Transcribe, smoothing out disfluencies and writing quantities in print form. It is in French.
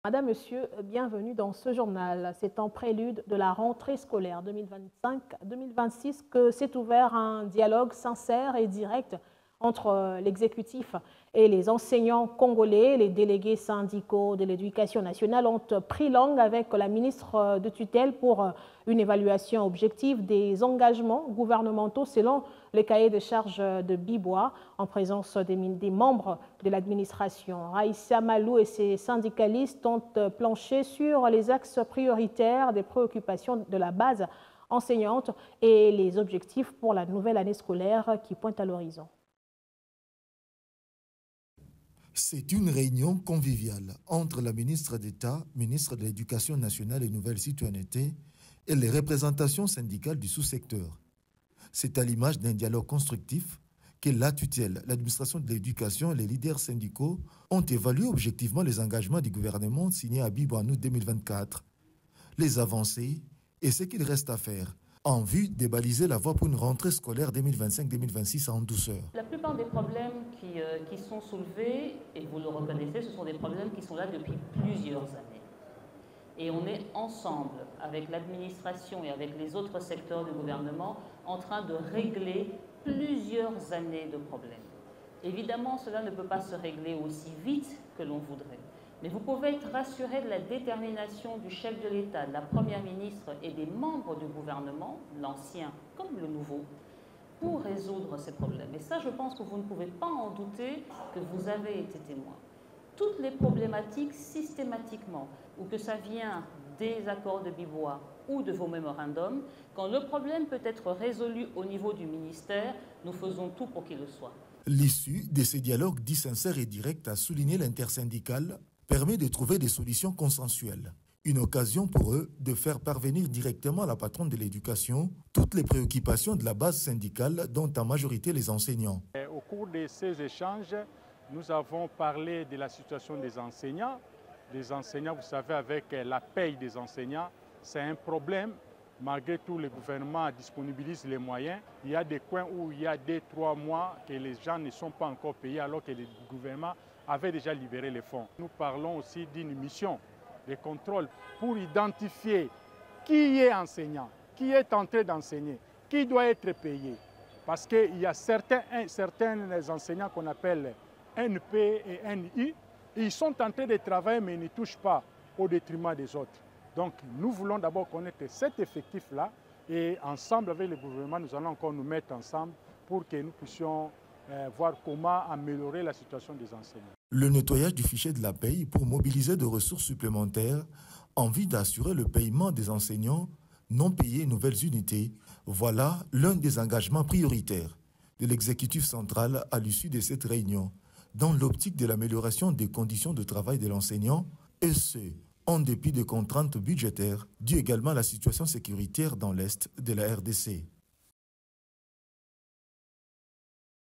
Madame, Monsieur, bienvenue dans ce journal. C'est en prélude de la rentrée scolaire 2025-2026 que s'est ouvert un dialogue sincère et direct entre l'exécutif et les enseignants congolais. Les délégués syndicaux de l'éducation nationale ont pris langue avec la ministre de tutelle pour une évaluation objective des engagements gouvernementaux selon le cahier de charges de Bibois en présence des membres de l'administration. Raïssa Malou et ses syndicalistes ont planché sur les axes prioritaires des préoccupations de la base enseignante et les objectifs pour la nouvelle année scolaire qui pointe à l'horizon. C'est une réunion conviviale entre la ministre d'État, ministre de l'Éducation nationale et Nouvelle Citoyenneté, et les représentations syndicales du sous-secteur. C'est à l'image d'un dialogue constructif que la tutelle, l'administration de l'éducation et les leaders syndicaux ont évalué objectivement les engagements du gouvernement signés à Bibo en août 2024, les avancées et ce qu'il reste à faire, en vue de baliser la voie pour une rentrée scolaire 2025-2026 en douceur. La plupart des problèmes qui sont soulevés, et vous le reconnaissez, ce sont des problèmes qui sont là depuis plusieurs années. Et on est ensemble, avec l'administration et avec les autres secteurs du gouvernement, en train de régler plusieurs années de problèmes. Évidemment, cela ne peut pas se régler aussi vite que l'on voudrait. Mais vous pouvez être rassuré de la détermination du chef de l'État, de la Première ministre et des membres du gouvernement, l'ancien comme le nouveau, pour résoudre ces problèmes. Et ça, je pense que vous ne pouvez pas en douter que vous avez été témoin. Toutes les problématiques, systématiquement, ou que ça vient des accords de Bibois ou de vos mémorandums, quand le problème peut être résolu au niveau du ministère, nous faisons tout pour qu'il le soit. L'issue de ces dialogues dits sincères et directs, a souligné l'intersyndicale, permet de trouver des solutions consensuelles. Une occasion pour eux de faire parvenir directement à la patronne de l'éducation toutes les préoccupations de la base syndicale, dont en majorité les enseignants. Au cours de ces échanges, nous avons parlé de la situation des enseignants. Les enseignants, vous savez, avec la paye des enseignants, c'est un problème. Malgré tout, le gouvernement disponibilise les moyens. Il y a des coins où il y a 2-3 mois que les gens ne sont pas encore payés alors que le gouvernement avait déjà libéré les fonds. Nous parlons aussi d'une mission de contrôle pour identifier qui est enseignant, qui est en train d'enseigner, qui doit être payé. Parce qu'il y a certains enseignants qu'on appelle NP et NI, ils sont en train de travailler mais ils ne touchent pas au détriment des autres. Donc nous voulons d'abord connaître cet effectif-là et ensemble avec le gouvernement, nous allons encore nous mettre ensemble pour que nous puissions voir comment améliorer la situation des enseignants. Le nettoyage du fichier de la paye pour mobiliser de ressources supplémentaires en vue d'assurer le paiement des enseignants non payés nouvelles unités, voilà l'un des engagements prioritaires de l'exécutif central à l'issue de cette réunion, dans l'optique de l'amélioration des conditions de travail de l'enseignant, et ce, en dépit des contraintes budgétaires, dues également à la situation sécuritaire dans l'Est de la RDC.